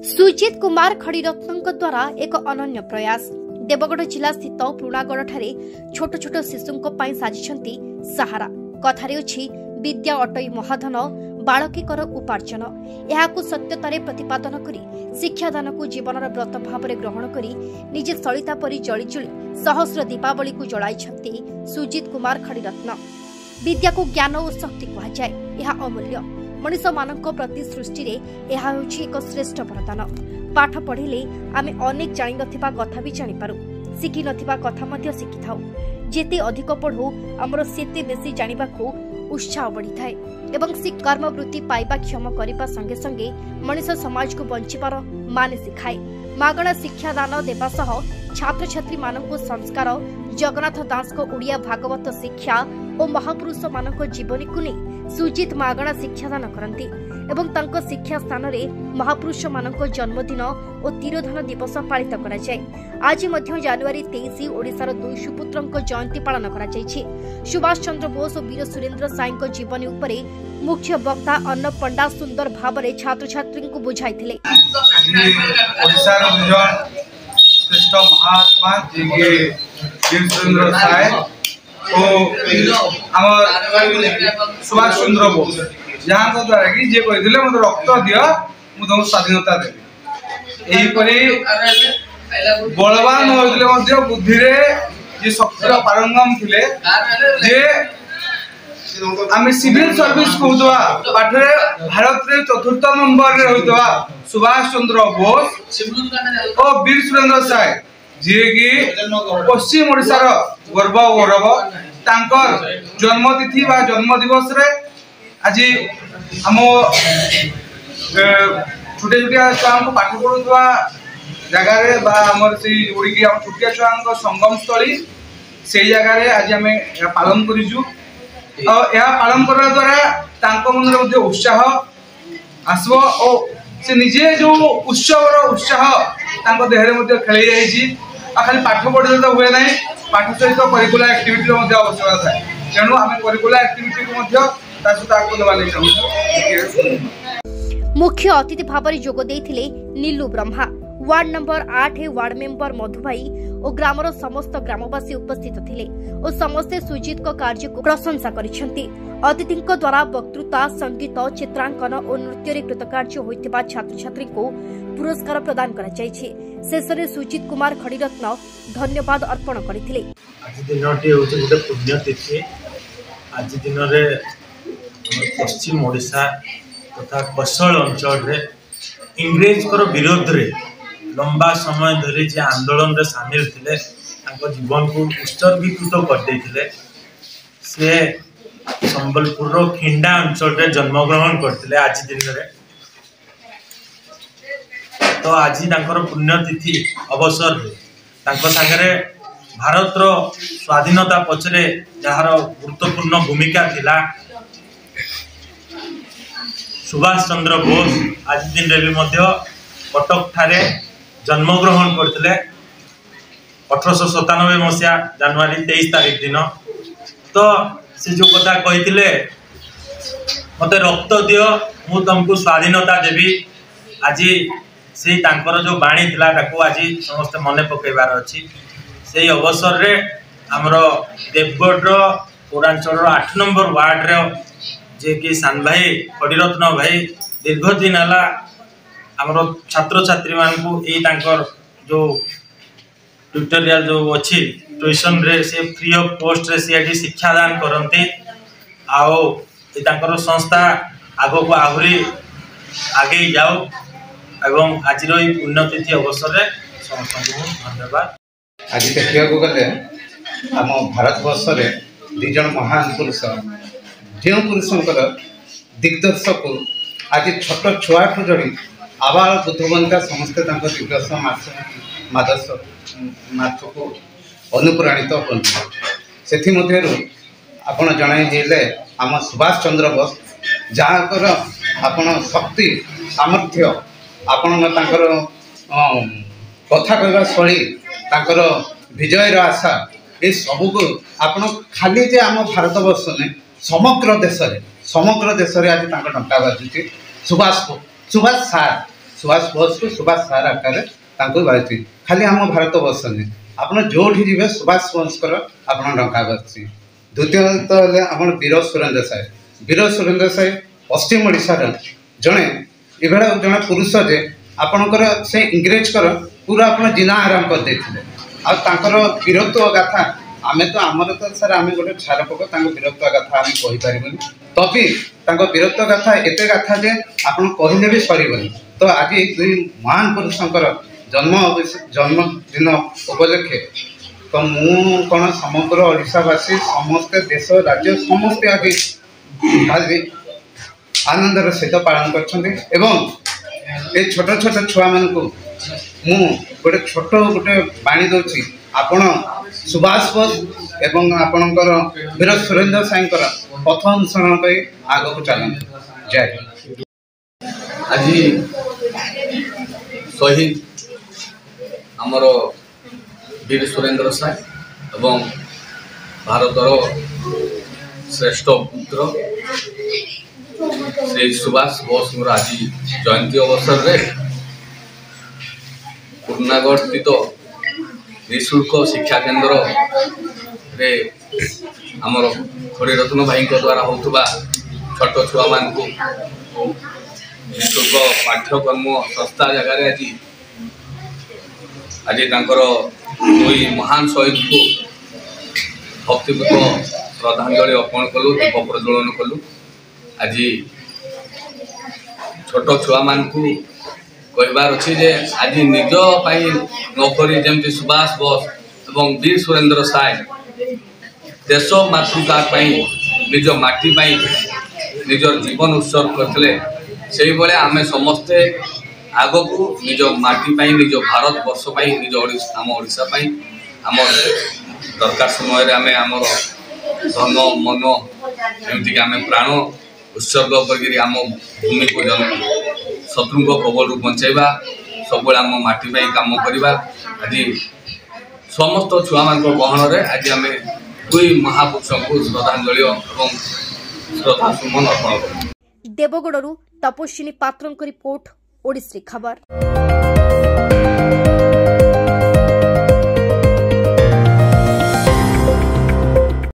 सुजित कुमार खड़ीरत्न द्वारा एक अनन्य प्रयास। देवगढ़ जिला स्थित पुरागढ़ ठारे छोट छोट शिशुंको पाई साजिछंती सहारा। कथारे अछि विद्या अटई महाधन बालकीकर उपार्जन। एहाकु सत्यतारे प्रतिपादन करी शिक्षादान को जीवनर व्रत भावरे ग्रहण करी निजे सलिता परि जळिजुळी सहस्र दीपावली को जळाइछंती सुजित कुमार खड़ीरत्न। विद्या को ज्ञान और शक्ति कहा जाए, यह अमूल्य। मनीष मानक प्रति सृष्टि रे यह होछि एक श्रेष्ठ वरदान। पाठ पढ़िले आमे अनेक जानि नथिबा कथा भी जानि पारु, शिखि नथिबा कथा मध्य शिखि थाउ। जेते अधिक पढ़ू हमर सेते बेसी जानिबा को उत्साह बढ़ी थाए एवं कर्म वृत्ति पाइबा क्षम करबा संगे संगे मनीष समाज को बंचिबार मान सिखाए। मागणा शिक्षा दान देवा सह छात्र छात्री मानक संस्कार जगन्नाथ दास को उड़िया भागवत शिक्षा और महापुरुष मानक जीवनी को नहीं सुजित मागणा शिक्षादान करती एवं तांको शिक्षा स्थान रे महापुरुष मानक जन्मदिन और तिरोधान दिवस पालित करा जाए। आज मध्य जनवरी 23 ओडिशार दुई सुपुत्रंक जयंती पालन करा जायछि। सुभाष चंद्र बोस और वीर सुरेंद्र साईंको जीवनी उपरे मुख्य वक्ता अन्न पंडा सुंदर भावरे छात्र छात्री को बुझाइथिले। ओडिशार श्रेष्ठ महात्मा जी के वीर सुरेंद्र साय सुभाष चंद्र बोस जहाँ द्वारा कि जे कहते मत रक्त दियो मु तुम स्वाधीनता देवी। यहीपरि बलवान होते बुद्धि जे शक्तिर पारंगम थिले जे आम सिविल सर्विस कहूवा पाठे भारत रे चतुर्थ नंबर रे होइतवा सुभाष चंद्र बोस और वीर सुरेंद्र साय जे कि पश्चिम ओडिशार गर्व गौरव तांकर जन्मतिथि बा जन्म दिवस रे आज आम छोटे छोटिया छुआ को पाठ पढ़ुवा जगार आमर से उड़ी आम छोटिया छुआ संगम स्थली से जगार आज आम पालन करूँ। पालन करने द्वारा मन उत्साह आसब और से निजे जो उत्साह देहरे खेल जाइए। खाली पाठ पढ़े तो हुए ना, पाठ सहित करिकुलर एक्टिविटी आवश्यकता थाए। तेणु आम करिकुलर एक्टिविटी को मुख्य अतिथि भाव जोग देथिले Nilu Brahma, ward number 8 ward member Madhubhai और ग्रामर समस्त ग्रामवासी उपस्थित थिले और समस्ते सुजित को कार्य को प्रशंसा करिसेंती। अतिथि द्वारा वक्तृता, संगीत, चित्रांकन और नृत्य रे कृतकार्य होइतिबा छात्र छात्री को पुरस्कार प्रदान करा जायछि। शेषरे सुजित कुमार खड़ीरत्न धन्यवाद अर्पण करथिले। आज दिनटी होछि गोटे पुण्यतिथि। आज दिन रे पश्चिम ओडिशा तथा कौशल अंचल रे इंग्रेज कर विरोध रे लंबा समय धरी जे आंदोलन रे शामिल थिले जीवन को उत्सर्गीकृत कर देथिले। से संबलपुर रो खिंडा अंचल रे जन्मग्रहण करथिले। आज दिन रे तो आज तांकर पुण्यतिथि अवसर रे तांको संगे भारत रो स्वाधीनता पछरे जार गुरुत्वपूर्ण भूमिका थिला सुभाष चंद्र बोस आज दिन रे भी मध्य कटक ठारे जन्मग्रहण करथिले 1897 मसीहा जनवरी 23 तारीख दिन। तो से जो कथा कहिथिले मते रक्त दियो मु तुमको स्वाधीनता देवी, आज से तांकर जो बाणी थिला ताको आज समस्त मने पकेबार अछि। से अवसर रे हमर देवगढ़ पौरांचल 8 नंबर वार्ड रे जे कि सान भाई खड़ीरत्न भाई दीर्घ दिन है हमर छात्र छात्री मान को यही तांकर जो ट्यूटोरियल जो अच्छी ट्यूशन रे से फ्री ऑफ कॉस्ट रे से शिक्षादान करते आओ तांकर संस्था आगो को आहुरी आगे जाओ एवं आज पुण्यतिथि अवसर रे समस्त धन्यवाद। आज देखा गले आम भारत वर्ष रे दुई जन महान पुरुष जो पुरुषंकर दिग्दर्शक आज छोट छुआ ठू जड़ी आबाल बुद्धवंता समस्ते दिग्दर्श मादर्श मार्थ को अनुप्राणित होती। आपण जन आम सुभाष चंद्र बोस जहाँकर आपण शक्ति सामर्थ्य आपण कथा कहवा शैली तांकर विजयर आशा ये सबू को आपण खाली जे आम भारत वर्ष ने समग्र देश रे आज डंका बाजुची सुभाष सार सुभाष बोस को सुभाष सार आकार बाजी खाली आम भारत वर्ष नहीं आप जो जी सुभाष बोस आप ढंका बसी। द्वितीय आम वीर सुरेंद्र साय पश्चिम ओडिशार जड़े एभा जड़े पुरुष जे आपणकर से इंग्रेजकर पूरा आप जिना आराम कर देते आर वीरत्व गाथा आमे तो आमर तो सर आम गोटे छारपक वीरत्व गाथा आम कहीपर तभी वीरत्व गाथा एत गाथा जे आप कहले भी सरबनी। तो आज दुई महान पुरुषंकर जन्मदिन उपलक्षे तो मु कौन समग्र ओडिशावासी समस्ते देश राज्य समस्ते आज आनंदर सहित पालन कर छोट छोट छुआ मान गोटे छोट गोटे बाणी दूसरी आपण सुभाष बोस एवं आपणकर वीर सुरेंद्र साई पथ अनुसरण कर आग को चलते जय। आज शहीद आमर वीर सुरेंद्र साई एवं भारतर श्रेष्ठ पुत्र श्री सुभाष बोस आज जयंती अवसर में पूर्णागढ़ स्थित निःशुल्क शिक्षा केन्द्र रे आमर खड़ीरत्न भाई द्वारा होता छोट छुआ मान को निःशुल्क पाठ्यक्रम संस्था जगह आज दुई महान शहीद को भक्तिपूर्ण श्रद्धांजलि अर्पण कलु दीप प्रज्वलन कलु। आज छोट छुआ मान को कहबार अच्छी जे आज निज नौकरी जमती सुभाष बोस एवं वीर सुरेंद्र साय देश मातृका निज माटी निजर जीवन उत्सर्ग करते से भाई आम समस्ते आग को निज माटी निज भारत वर्ष निज आम ओडिशा आम दरकार समय आम आमर धन मन जमीक आम प्राण उत्सर्ग कर आम भूमि को शत्रु कबल बचाइबा सब आम माटी काम करवा। आज समस्त छुआ मान गहन आज आम दुई महापुरुष को श्रद्धांजलि और श्रद्धा सुमन अर्पण कर। देवगड़ू तपस्विनी पात्रों रिपोर्ट ओडिसी खबर।